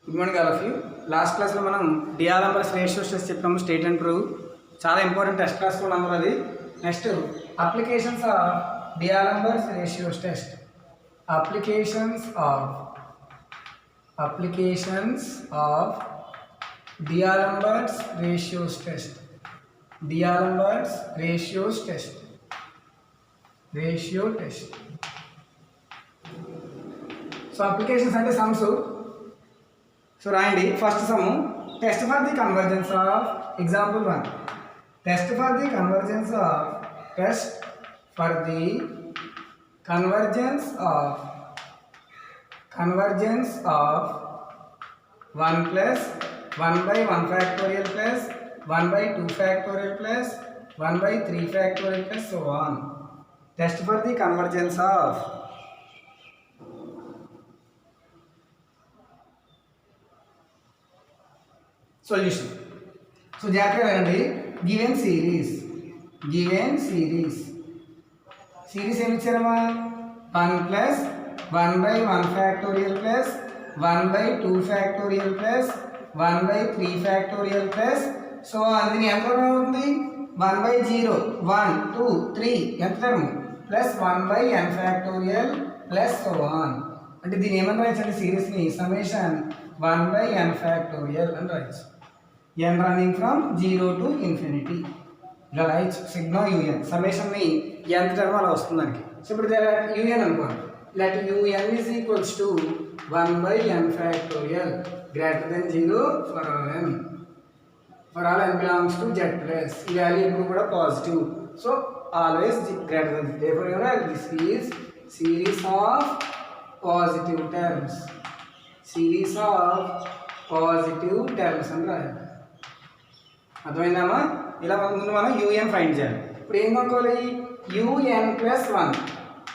Good morning all of you. Last క్లాస్లో మనం D'Alembert's ratios test చెప్పాము, స్టేట్ అండ్ ప్రూవ్. చాలా ఇంపార్టెంట్ టెస్ట్ క్లాస్ కూడా అన్నారు అది. Next applications of D'Alembert's ratios test. Applications of D'Alembert's ratios test. D'Alembert's ratios test. Ratio test. So applications అంటే sums. So రాయండి. First sum, test for the convergence of example 1. Test for the convergence of convergence of 1 plus 1 by 1 factorial plus 1 by 2 factorial plus 1 by 3 factorial plus so on. Test for the convergence of solution. So జాగ్రత్తగా వినండి. Given series ఏమి ఇచ్చారమ్మా? 1 plus 1 by 1 factorial plus 1 by 2 factorial plus 1 by 3 factorial plus so అది ఎంత అవుతుంది? 1 by 0 1 2 3 ఎంత term plus 1 by n factorial plus so on. అంటే దీని ఏమని రాయొచ్చు? సిరీస్ని సమ్మేషన్ 1 by n factorial అని రాయొచ్చు. n running from 0 to infinity ఇలా రాయొచ్చు. సిగ్మా యూఎన్ సమ్మేషన్ని ఎంత టర్మ్ అలా వస్తుంది దానికి. సో ఇప్పుడు యూఎన్ అనుకోండి. Let un is equals to 1 by n factorial greater than 0 for all n. For all n belongs to z plus. ఈ వాల్యూ ఇప్పుడు కూడా positive. So always greater than 0. Therefore this is series of positive terms. Series of positive terms అని రాయాలి. అర్థమైందమ్మా? ఇలా ముందు మనం un find చేయాలి. ఇప్పుడు ఏం కనుక్కోవాలి? un plus 1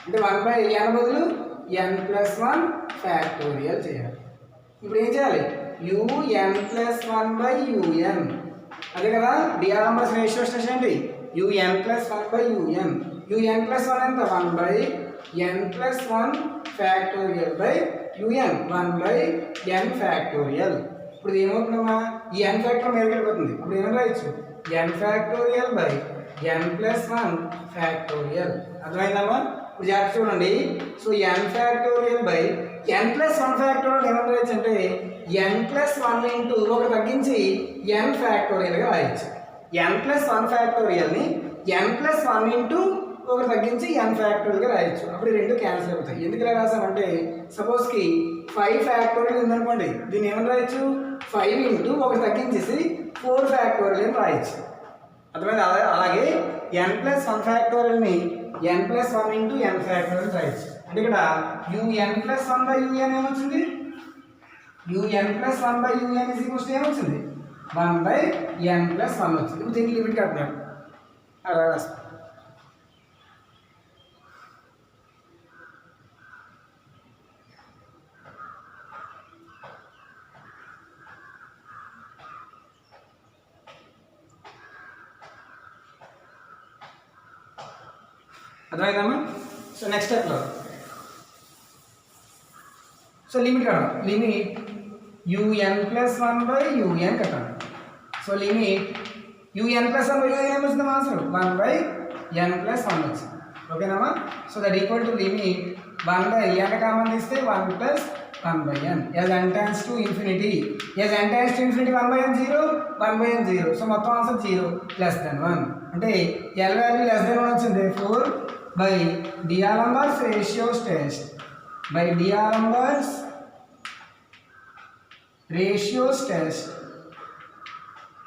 అంటే 1 by n బదులు n plus 1 ఫ్యాక్టోరియల్ చేయాలి. ఇప్పుడు ఏం చేయాలి? un plus 1 by un. అదే కదా డిఆర్ఎంబర్స్ రేషియోస్ టెస్ట్ ఏంటి? un plus 1 by un. un plus 1 ఎంత? 1 by n plus 1 factorial by un. 1 by n factorial. ఇప్పుడు ఏమవుతుందమ్మా? ఈ n ఫ్యాక్టర్ మీదకి వెళ్ళిపోతుంది. ఇప్పుడు ఏమని రాయొచ్చు? n factorial by n plus 1 factorial. అర్థమైందమ్మా? ఇప్పుడు జాగ్రత్త చూడండి. So n factorial by n plus 1 factorial ఏమని రాయొచ్చు అంటే n ప్లస్ 1 ఇంటూ ఒకటి తగ్గించి n ఫ్యాక్టోరియల్గా రాయొచ్చు. n plus 1 ఫ్యాక్టోరియల్ని n plus 1 into ఒకటి తగ్గించి n ఫ్యాక్టోరియల్గా రాయొచ్చు. అప్పుడు రెండు క్యాన్సిల్ అవుతాయి. ఎందుకు ఇలా రాసామంటే సపోజ్కి 5 ఫ్యాక్టోరియల్ ఉందనుకోండి, దీన్ని ఏమని రాయొచ్చు? 5 ఇంటూ ఒకటి తగ్గించేసి 4 ఫ్యాక్టోరియల్ అని రాయొచ్చు. అర్థమైంది? అలాగే n plus 1 ఫ్యాక్టోరియల్ని n plus 1 into n factorial రాయొచ్చు. అంటే ఇక్కడ un ప్లస్ 1 బై un ఏమొచ్చింది? un plus 1 by un is equals to ఏమొచ్చింది? 1 బై n ప్లస్ 1 వచ్చింది. ఇప్పుడు దీనికి లిమిట్ కట్టినాడు అలా రాస్తాం. అర్థమైందమ్మా? సో నెక్స్ట్ స్టెప్లో సో లిమిట్ కట్టాలి. Limit un plus 1 by un కట్టాలి. So limit un plus 1 by un ఏమొచ్చింది? ఆన్సర్ 1 బై n ప్లస్ 1 వచ్చింది. ఓకేనమ్మా? So that equal to limit 1 by n common తీస్తే 1 plus 1 by n. as n tends to infinity 1 by n 0 1 by n 0. So మొత్తం answer 0 less than 1 అంటే l value less than 1 వచ్చింది. therefore by D'Alembert's ratios test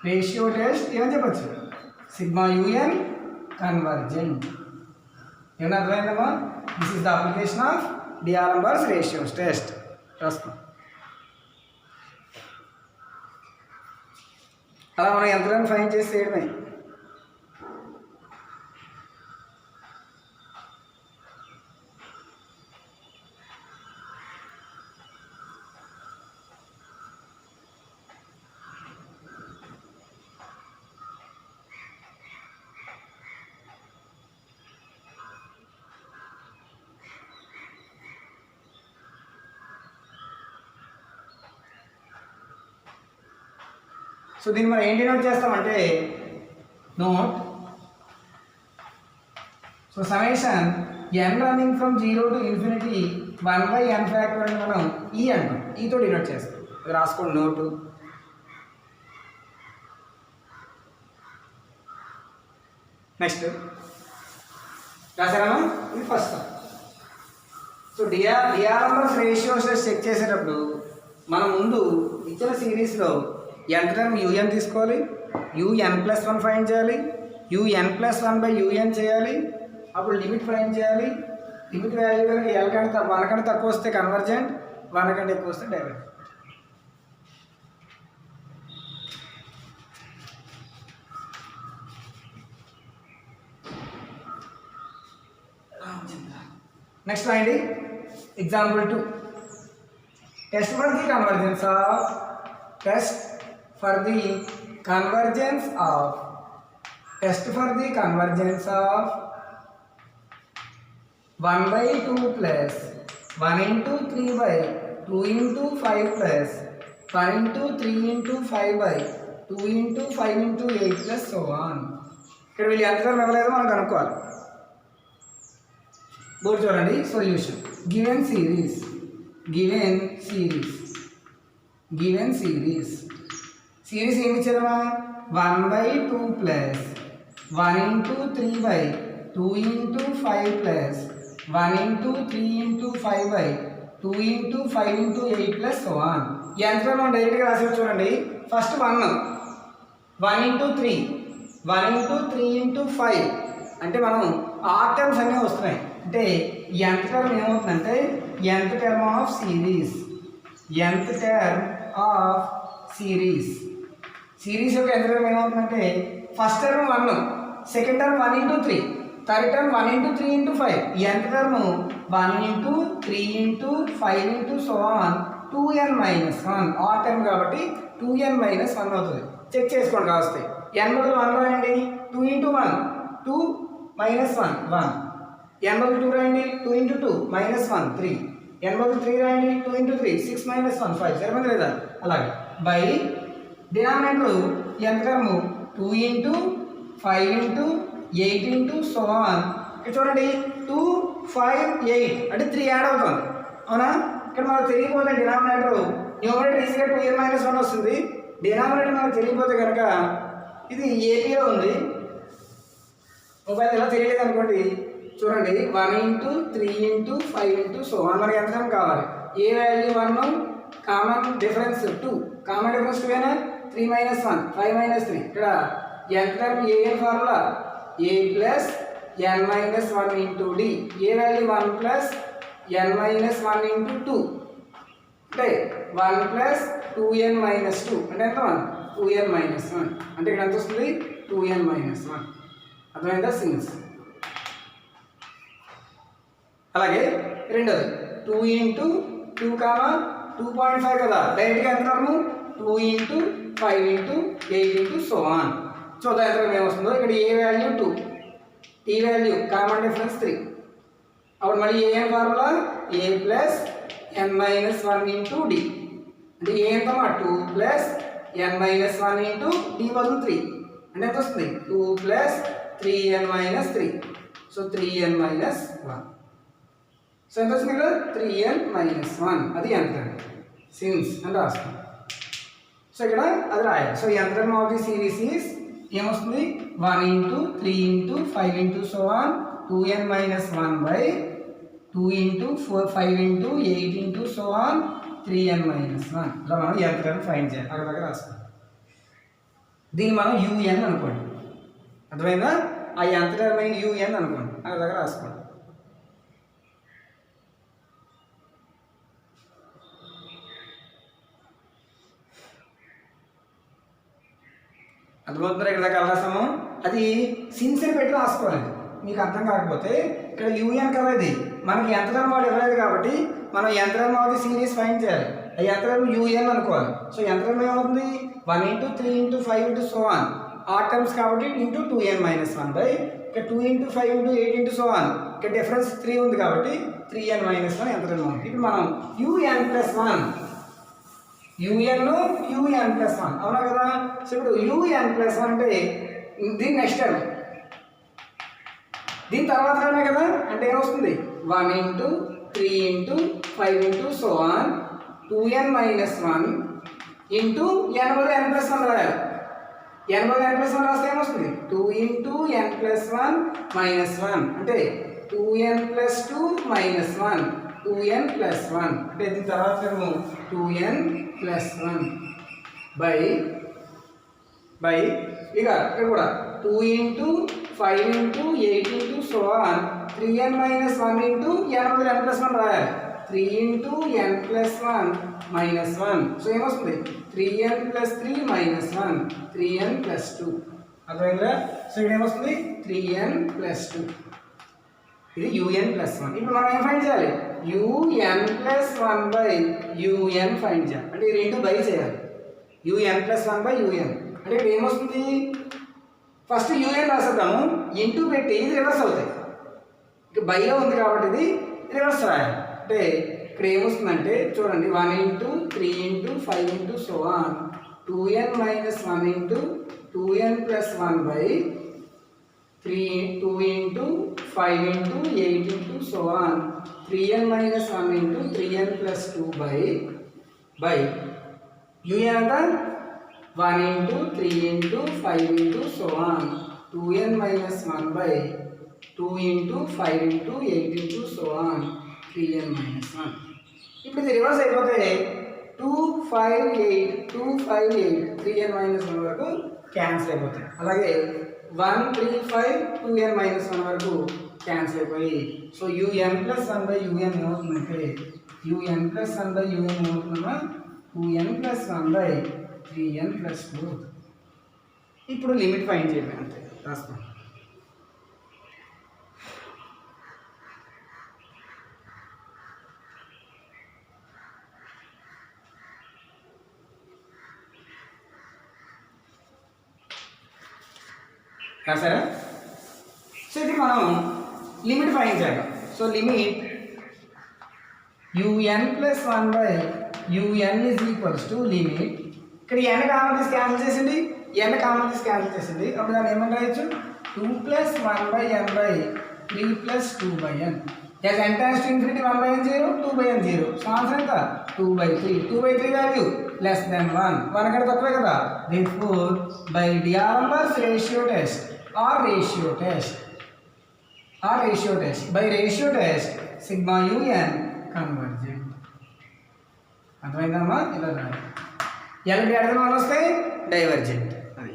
ratio test ఏమని చెప్పచ్చు? Sigma un convergent. ఏమన్నా అర్థమైందమ్మా? This is the application of D'Alembert's ratios test. రాస్తాం. అలా మనం ఎంతగానో ఫైన్ చేసి చేయడమే. సో దీన్ని మనం ఏం డినోట్ చేస్తామంటే note so summation n running from 0 to infinity 1/n factorial మనం ఈ అంటాం, ఈతో డినోట్ చేస్తాం. అది రాసుకోండి నోటు. నెక్స్ట్ రాసారా? ఇది ఫస్ట్. సో డిఆర్ నంబర్స్ రేషియోస్ చెక్ చేసేటప్పుడు మనం ముందు ఇచ్చిన సిరీస్లో ఎంత టర్మ్ యూఎన్ తీసుకోవాలి, UN+1 ఫైండ్ చేయాలి, UN+1/UN చేయాలి, అప్పుడు లిమిట్ ఫైండ్ చేయాలి. లిమిట్ వాల్యూ కనుక L కంటే 1 కంటే తక్కువ వస్తే కన్వర్జెంట్, 1 కంటే ఎక్కువ వస్తే డైవర్జెంట్. నెక్స్ట్ రాయండి example 2. Test for the convergence of 1/2 plus 1 into 3 by 2 into 5 plus 1 into 3 into 5 by 2 into 5 into 8 plus so on. ఇక్కడ వీళ్ళు ఎంత టర్మ్ ఇవ్వలేదో మనం కనుక్కోవాలి. బోర్డు చూడండి. సొల్యూషన్ గివెన్ సిరీస్ సిరీస్ ఏమి ఇచ్చారమ్మా? 1/2 plus 1 into 3 by 2 into 5 plus 1 into 3 into 5 by 2 into 5 into 8 plus so on. ఈ answer మనం డైరెక్ట్గా రాసి చూడండి. ఫస్ట్ 1 into 3 into 5 అంటే మనం ఆర్ టర్మ్స్ అన్నీ వస్తున్నాయి. అంటే ఎంత టర్మ్ ఏమవుతుందంటే nth టర్మ్ ఆఫ్ సిరీస్ యొక్క ఎంత టర్మ్ ఏమవుతుందంటే first term 1, second term 1 into 3, third term 1 into 3 into 5, nth term 1 into 3 into 5 into so on 2n-1 r term కాబట్టి 2n-1 అవుతుంది. చెక్ చేసుకోండి కావస్తే. n బదులు 1 రాయండి, 2 into 1 2 -1 1, n బదులు 2 రాయండి, 2 into 2 -1 3, n బదులు 3 రాయండి, 2 into 3 6 -1 5. సరిపోయింది లేదా? అలాగే బై డినామినేటర్ ఎంత term 2 into 5 into 8 into so on. ఇక్కడ చూడండి 2 5 8 అంటే 3 యాడ్ అవుతుంది, అవునా? ఇక్కడ మనకు తెలియకపోతే డినామినేటర్ న్యూమరేటర్ ఈజీగా 2n-1 వస్తుంది. డినామినేటర్ మనకు తెలియకపోతే కనుక ఇది ఏపీలో ఉంది. మొబైల్ ఎలా తెలియలేదు అనుకోండి, చూడండి 1 into 3 into 5 into so on మనకి ఎంత టర్మ్ కావాలి? A value 1, common difference 2, common difference 2 అయినా 3 -1 5 -3. ఇక్కడ ఎంత term a n formula a plus n-1 into d. A value 1 plus n-1 into 2 అంటే 1 plus 2n-2 అంటే ఎంత 1 2n-1 అంటే ఇక్కడ ఎంత వస్తుంది 2n-1. అర్థమైందా సిన్స్? అలాగే రెండోది 2 into 2, 2.5 కదా, డైరెక్ట్గా ఎంత term 2 into 5 into 8 into so on. చూద్దాం ఎంత ఏమొస్తుందో. ఇక్కడ a value 2, t value common difference 3. అప్పుడు మళ్ళీ ఏం formula a plus n-1 into d అంటే ఏ ఎంతమా 2 plus n-1 into d బదులు 3 అంటే ఎంత వస్తుంది 2 plus 3n-3. So 3n-1. So ఎంత వస్తుంది ఇక్కడ 3n-1. అది ఎంత సిన్స్ అని రాస్తాం. సో ఇక్కడ అది రాయాలి. సో ఎంత ఆఫ్ ది సిరీస్ ఈస్ ఏమొస్తుంది 1 into 3 into 5 into so on 2n-1 by 2 into 4 5 into 8 into so on 3n-1. ఇలా మనం ఎంత టర్మ్ ఫైండ్ చేయాలి. అక్కడ దగ్గర రాసుకోండి. దీన్ని మనం UN అనుకోండి. అర్థమైందా? ఆ ఎంత టర్మ్ UN అనుకోండి. అక్కడ దగ్గర రాసుకోండి. అర్థమవుతుందా? ఇక్కడ దాకా రాసాము. అది సిన్సియర్ పెట్టి రాసుకోవాలి. మీకు అర్థం కాకపోతే ఇక్కడ UN కదా, ఇది మనకి ఎంత టర్మ్ వాడు ఇవ్వలేదు కాబట్టి మనం ఎంత టర్మ్ అవుతుంది సిరీస్ ఫైండ్ చేయాలి. ఆ ఎంత టర్మ్ UN అనుకోవాలి. సో ఎంత టర్మ్ ఏమవుతుంది 1 into 3 into 5 into so on r terms కాబట్టి ఇంటూ 2n-1 బై ఇక్కడ 2 into 5 into 8 into so on ఇక్కడ డిఫరెన్స్ 3 ఉంది కాబట్టి 3n-1 ఎంత టర్మ్ అవుతుంది. ఇప్పుడు మనం UN+1 UN UN plus one అవునా కదా. సో ఇప్పుడు యూఎన్ ప్లస్ వన్ అంటే దీని నెక్స్ట్ టర్మ్, దీని తర్వాత టర్మే కదా. అంటే ఏమొస్తుంది 1 into 3 into 5 into so on 2n minus 1 into n బదులు n ప్లస్ 1 రాయాలి. n బదులు n ప్లస్ 1 రాస్తే ఏమొస్తుంది 2 ఇంటూ n ప్లస్ 1 మైనస్ 1 అంటే 2n plus 2 minus 1 2n plus 1 అంటే దీని తర్వాత టర్మ్ 2n ప్లస్ 1 బై ఇక ఇక్కడ కూడా 2 into 5 into 8 into so on 3n minus 1 into n బదులు n ప్లస్ 1 రాయాలి. 3 into n plus 1 minus 1 so ఏమొస్తుంది 3n plus 3 minus 1 3n plus 2 అర్థమైందా. సో ఇక్కడ ఏమొస్తుంది 3n ప్లస్ 2 ఇది un ప్లస్ 1. ఇప్పుడు మనం ఏం ఫైండ్ చేయాలి un plus 1 by un find చేయాలి. అంటే ఈ రెండు బై చేయాలి un ప్లస్ 1 బై un అంటే ఇక్కడ ఏమొస్తుంది ఫస్ట్ un రాసేద్దాము ఇంటూ పెట్టి ఇది రివర్స్ అవుతాయి. ఇక బైలో ఉంది కాబట్టి ఇది రివర్స్ రాయాలి. అంటే ఇక్కడ ఏమొస్తుందంటే చూడండి 1 into 3 into 5 into so on 2n minus 1 into 2n plus 1 by 2 into 5 into 8 into so on 3n minus 1 into 3n plus 2 by un అంతా 1 into 3 into 5 into so on 2n minus 1 by 2 into 5 into 8 into so on 3n minus 1. ఇప్పుడు ఇది reverse అయిపోతే 2 5 8 2 5 8 3n minus 1 వరకు cancel అయిపోతాయి. అలాగే 1 3 5 2n minus 1 వరకు cancel అయిపోయి so un plus 1 by un ఏమవుతుందంటే un plus 1 by un ఏమవుతుందమ్మా 2n plus 1 by 3n plus 2. ఇప్పుడు లిమిట్ ఫైండ్ చేయండి అంతే రాసుకోండి. సరే సో ఇది మనం లిమిట్ ఫైండ్ చేయాలి. So limit un plus 1 by un is equals to limit ఇక్కడ n కామన్ తీసి క్యాన్సిల్ చేసింది n కామన్ తీసి క్యాన్సిల్ చేసింది అప్పుడు దాన్ని ఏమని రాయొచ్చు 2 plus 1 by n by 3 plus 2 by n as n tends to infinity 1 by n 0 2 by n 0 so answer ఎంత 2 by 3 వాల్యూ లెస్ దెన్ 1 అక్కడ తక్కువే కదా. therefore by D'Alembert ratio test or ratio test by ratio test sigma un convergent. అర్థమైందమ్మా ఇలా రాయాలి. l greater than 1 వస్తే divergent. అది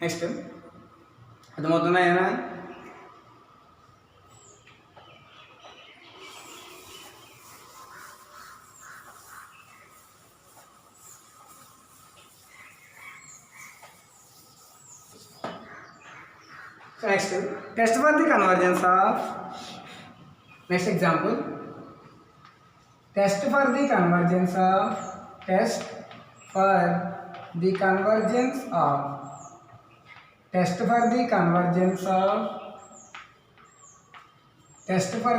next అర్థమవుతున్నాయా. Next test for the convergence of next example test for the convergence of test for the convergence of test for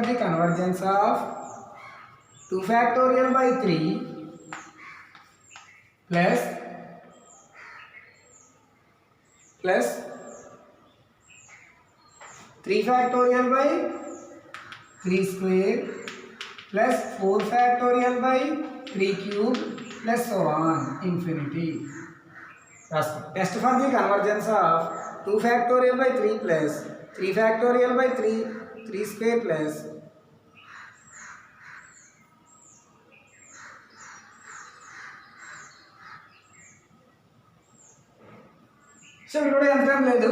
the convergence of 2 factorial by 3 plus 3 factorial by 3 square plus 4 factorial by 3 cube plus so on infinity. Test for the convergence of 2 factorial by 3 plus 3 factorial by 3 square plus so ఇక్కడ యంత్రం లేదు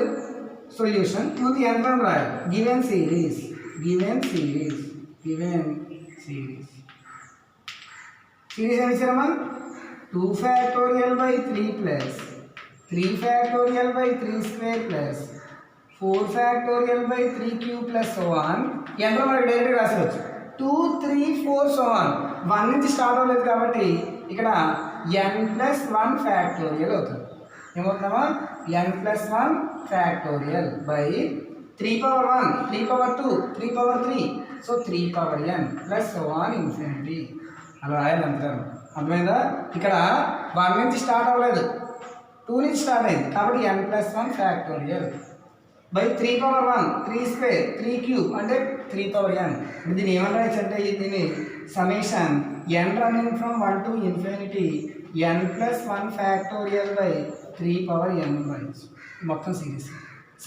solution ముందు యంత్రం రాయాలి. Given series series ఏమి ఇచ్చారమ్మా 2 factorial by 3 plus 3 factorial by 3 square plus 4 factorial by 3 cube plus so on. ఎంత మనకి డైరెక్ట్గా రాసుకోవచ్చు 2 3 4 so on. 1 నుంచి స్టార్ట్ అవ్వలేదు కాబట్టి ఇక్కడ n ప్లస్ 1 ఫ్యాక్టోరియల్ అవుతుంది. ఏమవుతుందమ్మా n plus 1 factorial by 3 power 1 3 power 2 3 power 3 so 3 power n plus so on infinity అలా రాయాలి అంటారు. అర్థమైందా? ఇక్కడ 1 నుంచి స్టార్ట్ అవ్వలేదు 2 నుంచి స్టార్ట్ అయింది కాబట్టి n plus 1 factorial by 3 power 1 3 square 3 cube అంటే 3 పవర్ n. దీన్ని ఏమని రాయచ్చు అంటే దీన్ని summation n running from 1 to infinity n plus 1 factorial by 3 power n రాయచ్చు. మొత్తం series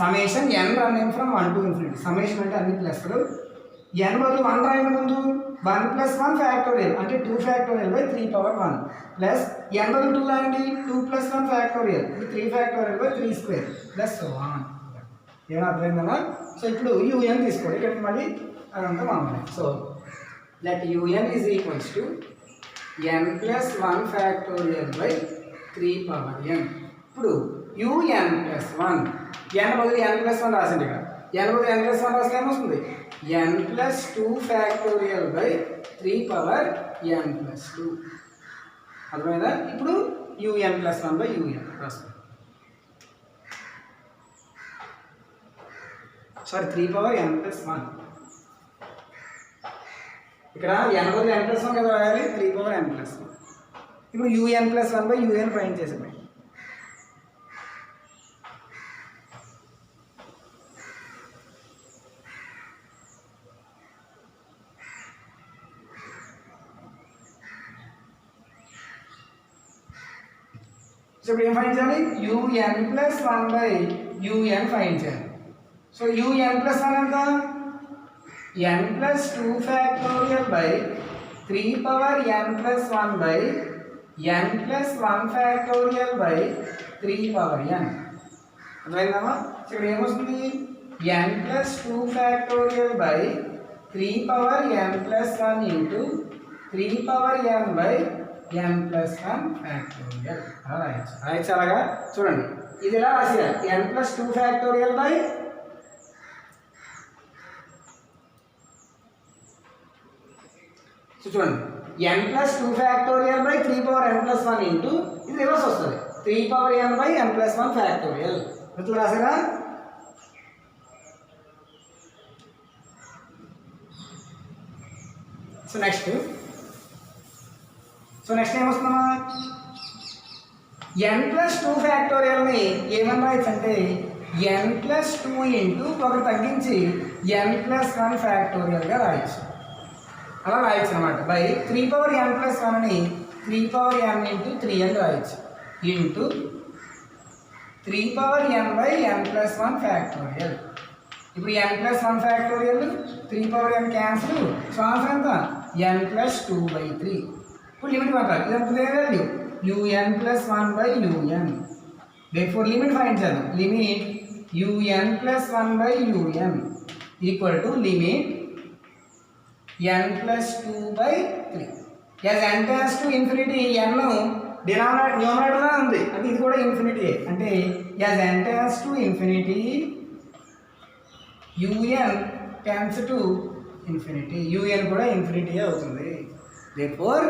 summation n running from 1 to infinity. Summation అంటే అన్ని ప్లస్లు n బదులు 1 రాయని ముందు 1 ప్లస్ 1 ఫ్యాక్టోరియల్ అంటే 2 factorial by 3 power 1 plus n బదులు 2 రాయండి 2 plus 1 factorial 3 factorial by 3 square plus so on. ఏమైనా అర్థమైందమ్మా? సో ఇప్పుడు un తీసుకోండి. ఇక్కడ మళ్ళీ అదంతా మామూలు. So let un is equals to n plus 1 factorial by 3 power n. ఇప్పుడు un ప్లస్ 1 n బదులు n ప్లస్ 1 రాసింది. ఇక్కడ n బదులు n ప్లస్ 1 రాస్తే ఏమొస్తుంది n plus 2 factorial by 3 power n plus 2. అర్థమైందా? ఇప్పుడు un ప్లస్ 1 బై un రాస్తాం. Sorry 3 power n plus 1. ఇక్కడ n బదులు n ప్లస్ 1 కదా రాయాలి 3 పవర్ n ప్లస్ 1. ఇప్పుడు un plus 1 by un find చేసాము. సో ఇప్పుడు ఏం ఫైండ్ చేయాలి un plus 1 by un find చేయాలి. సో un ప్లస్ 1 ఎంత n plus 2 factorial by 3 power n plus 1 by n plus 1 factorial by 3 power n. అర్థమైందమ్మా? ఇక్కడ ఏమొస్తుంది n plus 2 factorial by 3 power n plus 1 into 3 power n by n plus 1 factorial అలా రాయచ్చు. అలాగా చూడండి ఇది ఎలా రాసేయాలి n ప్లస్ 2 ఫ్యాక్టోరియల్ బై చూడండి n plus 2 factorial by 3 power n plus 1 into ఇది రివర్స్ వస్తుంది 3 power n by n plus 1 factorial. ఎట్లా రాసారా? సో నెక్స్ట్ ఏమొస్తుందమ్మా n ప్లస్ 2 ఫ్యాక్టోరియల్ని ఏమని రాయచ్చు అంటే n ప్లస్ 2 ఇంటూ ఒకటి తగ్గించి n ప్లస్ 1 ఫ్యాక్టోరియల్గా రాయచ్చు. అలా రాయచ్చు అనమాట. బై 3 పవర్ n ప్లస్ 1ని 3 పవర్ n ఇంటూ 3n రాయచ్చు into 3 power n by n plus 1 factorial. ఇప్పుడు n plus 1 factorial 3 power n cancel. So answer ఎంత n ప్లస్ 2 బై 3. ఇప్పుడు లిమిట్ మాట్లాడాలి. ఇదంతా వాల్యూ un plus 1 by un. Therefore limit find చేద్దాం. Limit un plus 1 by un equal to limit n plus 2 by 3. As n tends to infinity n న్యూమరేటర్లో ఉంది అంటే ఇది కూడా ఇన్ఫినిటీ అంటే as n tends to infinity un tends to infinity un కూడా infinity అవుతుంది. Therefore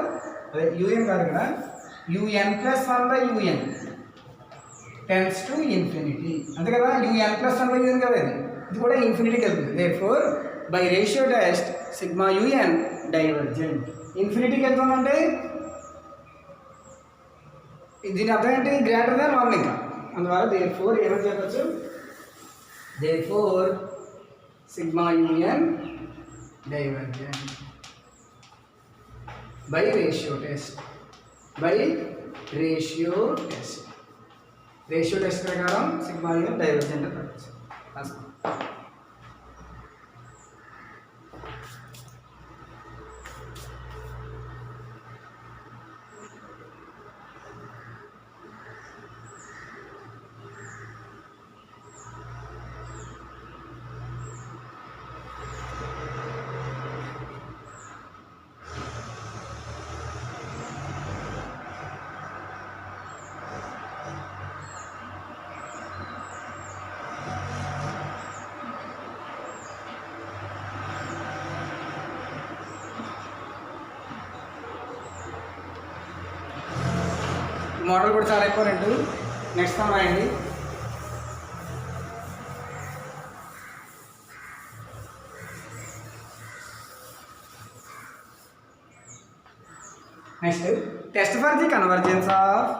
అదే un కాదు ఇక్కడ un plus 1 by un tends to infinity అంతే కదా. un ప్లస్ 1 బై un కదా ఇది కూడా ఇన్ఫినిటీకి వెళ్తుంది. Therefore by ratio test sigma un divergent. ఇన్ఫినిటీకి వెళ్తుందంటే దీని అర్థం ఏంటి గ్రేటర్ దాన్ 1 ఇంకా. అందువల్ల దేర్ఫోర్ ఏమని చెప్పచ్చు therefore sigma un divergent by ratio test ప్రకారం సిగ్మా un డైవర్జెంట్ రావచ్చు. మోడల్ కూడా చాలా ఇంపార్టెంట్. నెక్స్ట్ సమ్ రాయండి. Next test for the convergence of,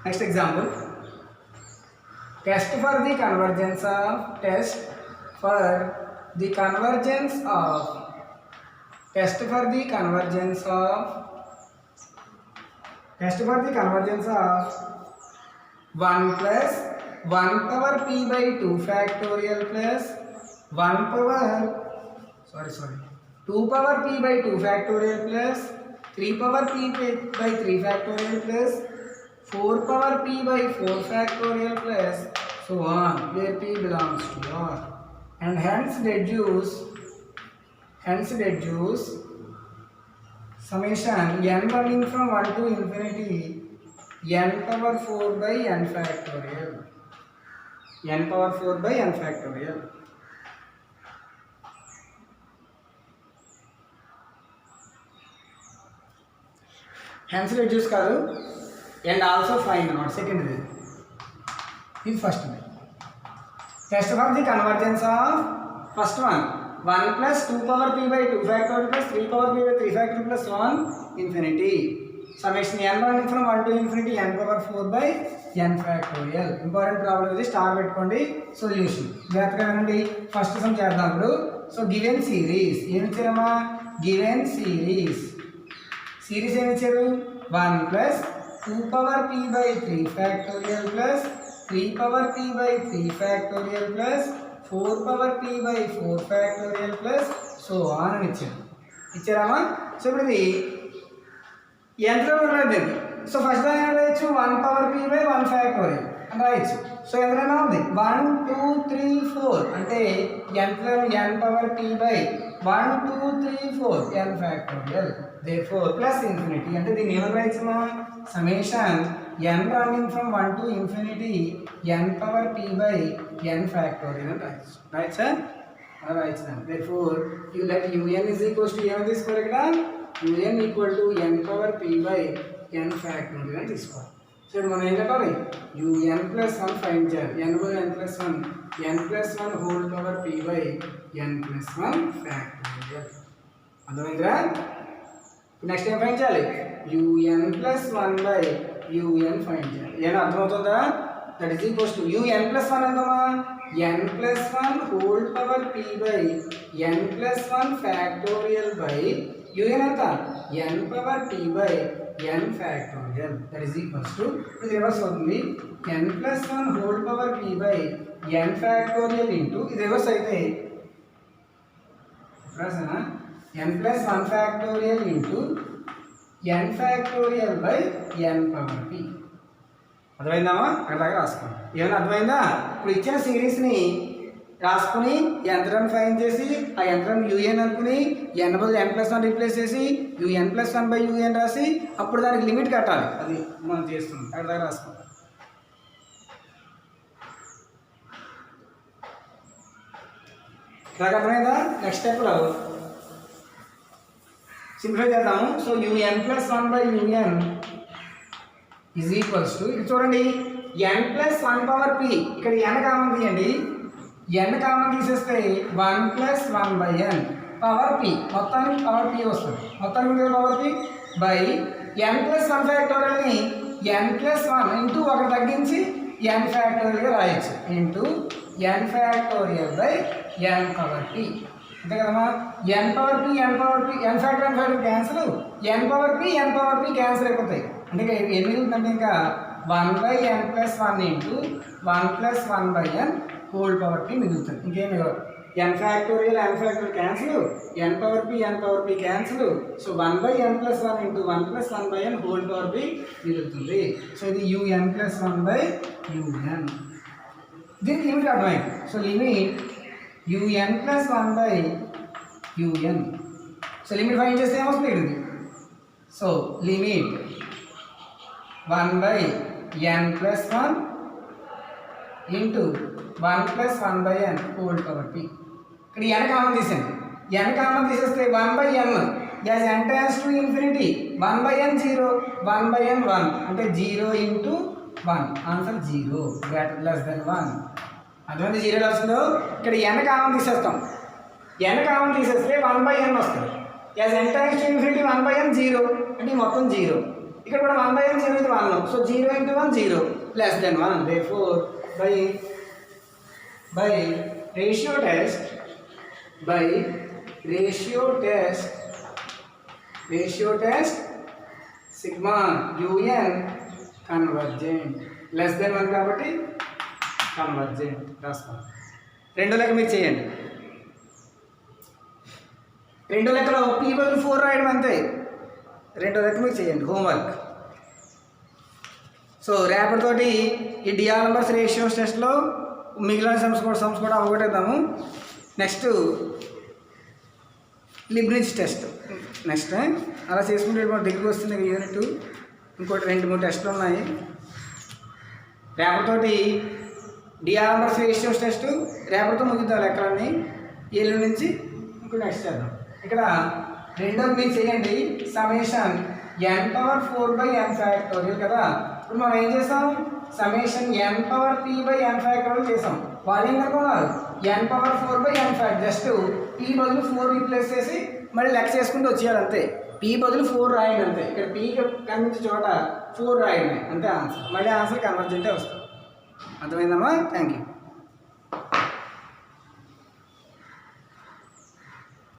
next example, test for the convergence of, test for the convergence of, test for the convergence of, test for the convergence of 1 plus 1 power p by 2 factorial plus 1 power, sorry 2 power p by 2 factorial plus 3 power p by 3 factorial plus 4 power p by 4 factorial plus so on, where p belongs to R, and hence deduce summation n running from 1 to infinity n power 4 by n factorial, n power 4 by n factorial. Hence reduce కాదు, and also find not second way. ఇది first way. Test for the convergence of first one 1 plus 2 power p by 2 factorial plus 3 power p by 3 factorial plus 1 infinity. Summation n running from 1 to infinity n power 4 by n factorial. Important problem ఇది, star పెట్టుకోండి. Solution జాగ్రత్తగా వినండి. First some చేద్దాం ఇప్పుడు. So given series ఏమి ఇచ్చారమ్మా, given series ఏమి ఇచ్చారు, 1 plus 2 power p by 3 factorial plus 3 power p by 3 factorial plus 4 power p by 4 factorial plus so on అని ఇచ్చారమ్మా. సో ఇప్పుడు ఇది ఎంతలో ఉన్నది, సో ఫస్ట్ దాని ఏం రాయొచ్చు, 1 power p by 1 factorial అని రాయొచ్చు. సో ఎంతైనా ఉంది 1 2 3 4 అంటే ఎంతలో n power p by 1 2 3 4 n factorial, therefore plus infinity అంటే దీన్ని ఏమని రాయొచ్చమ్మా, summation n running from 1 to infinity n power p by n factorial అని రాయొచ్చు. రాయొచ్చా, రాయొచ్చు. therefore you let un is equals to ఏమని తీసుకోవాలి ఇక్కడ, un equal to n power p by n factorial అని తీసుకోవాలి. సో ఇప్పుడు మనం ఏం చెప్పాలి, un plus 1 ఫైండ్ చేయాలి. n by n plus 1 n plus 1 whole power p by n plus 1 factorial. అర్థమైందిరా? Next ఏం ఫైండ్ చేయాలి, un plus 1 by un find చేయాలి. ఏమైనా అర్థమవుతుందా, that is equals to un plus 1 ఎంతమా, n plus 1 whole power p by n plus 1 factorial by un ఎంత, n power p by n factorial, that is equals to, ఇది reverse అవుతుంది, n plus 1 whole power p by n factorial into, ఇది reverse అయితే రాసానా, n plus 1 factorial into n factorial by n power p. అర్థమైందామా, అలాగే రాసుకోండి. ఏమైనా అర్థమైందా? ఇప్పుడు ఇచ్చిన సిరీస్ని రాసుకుని యంత్రాన్ని ఫైన్ చేసి ఆ యంత్రాన్ని un అనుకుని n బదులు n plus 1 రీప్లేస్ చేసి un plus 1 by un రాసి అప్పుడు దానికి లిమిట్ కట్టాలి. అది మనం చేస్తున్నాం, అక్కడ దాకా రాసుకుంటాం. ఇలాగ అర్థమైందా? నెక్స్ట్ స్టెప్లో సింప్లిఫై చేద్దాము. So un plus 1 by un is equals to, ఇది చూడండి n plus 1 power p, ఇక్కడ n కామన్ తీయండి, n కామన్ తీసేస్తే 1 plus 1 by n power p, మొత్తానికి పవర్ p వస్తుంది, మొత్తానికి power p by n plus 1 ఫ్యాక్టోరియల్ని n plus 1 into ఒకటి తగ్గించి n ఫ్యాక్టోరియల్గా రాయొచ్చు, into n factorial by n power p. అంతే కదమ్మా, n power p n factorial cancel, n power p cancel అయిపోతాయి. అంటే ఏం మిగులుతుందంటే ఇంకా 1 by n plus 1 into 1 plus 1 by n whole power p మిగులుతుంది. ఇంకేం మిగలదు, n factorial cancel, n power p cancel. So 1 by n plus 1 into 1 plus 1 by n whole power p మిగులుతుంది. So ఇది un plus 1 by un. దీనికి limit అర్థమైంది. So limit un plus 1 by un. So limit find చేస్తే ఏమొస్తుంది ఇది, so limit 1 by n plus 1 into 1 plus 1 by n whole power p. ఇక్కడ n common తీసేయండి, n common తీసేస్తే 1 by n as n tends to infinity 1/n 0 1/n 1 అంటే 0 into 1 answer 0 greater less than 1 అటువంటి 0 వస్తుందో ఇక్కడ n కామన్ తీసేస్తాం n common తీసేస్తే 1/n వస్తుంది as n tends to infinity 1/n 0 అంటే మొత్తం 0 ఇక్కడ కూడా 1/n 0 ఇది 1 so 0 into 1 0 less than 1 therefore by ratio test sigma un convergent less than 1 కాబట్టి convergent రాస్తాం రెండో లెక్క మీరు చేయండి రెండో లెక్కలో p బదులు 4 రాయడం అంతే రెండో లెక్క మీరు చేయండి హోంవర్క్ సో రేపటితోటి ఈ డిఆర్ఎంఎస్ రేషియోస్ టెస్ట్లో మిగిలిన సమ్స్ కూడా అవగొట్టేద్దాము నెక్స్ట్ లిబ్రిడ్జ్ టెస్ట్ నెక్స్ట్ అలా చేసుకుంటే మన దగ్గరికి వస్తుంది యూనిట్ ఇంకోటి 2-3 టెస్ట్లు ఉన్నాయి రేపటితోటి డిఆర్ఎంఎస్ రేషియోస్ టెస్ట్ రేపటితో ముగిద్దాం లెక్కలన్నీ ఏళ్ళు నుంచి ఇంకో నెక్స్ట్ చేద్దాం ఇక్కడ రెండోది మీరు చేయండి సమేషన్ n/4/n ఫ్యాక్టోరియల్ కదా ఇప్పుడు మనం ఏం చేస్తాం సమేషన్ n/p/n ఫ్యాక్టోరియల్ చేసాం వాళ్ళు ఏం కనుక్కున్నారు n/4/n ఫ్యాక్ట్ జస్ట్ p బదులు 4 రీప్లేస్ చేసి మళ్ళీ లెక్క చేసుకుంటూ వచ్చేయాలి అంతే p బదులు 4 రాయండి అంతే ఇక్కడ p కనిపించే చోట 4 రాయండి అంతే ఆన్సర్ మళ్ళీ ఆన్సర్ కన్వర్జెంటే వస్తుంది అర్థమైందమ్మా థ్యాంక్ యూ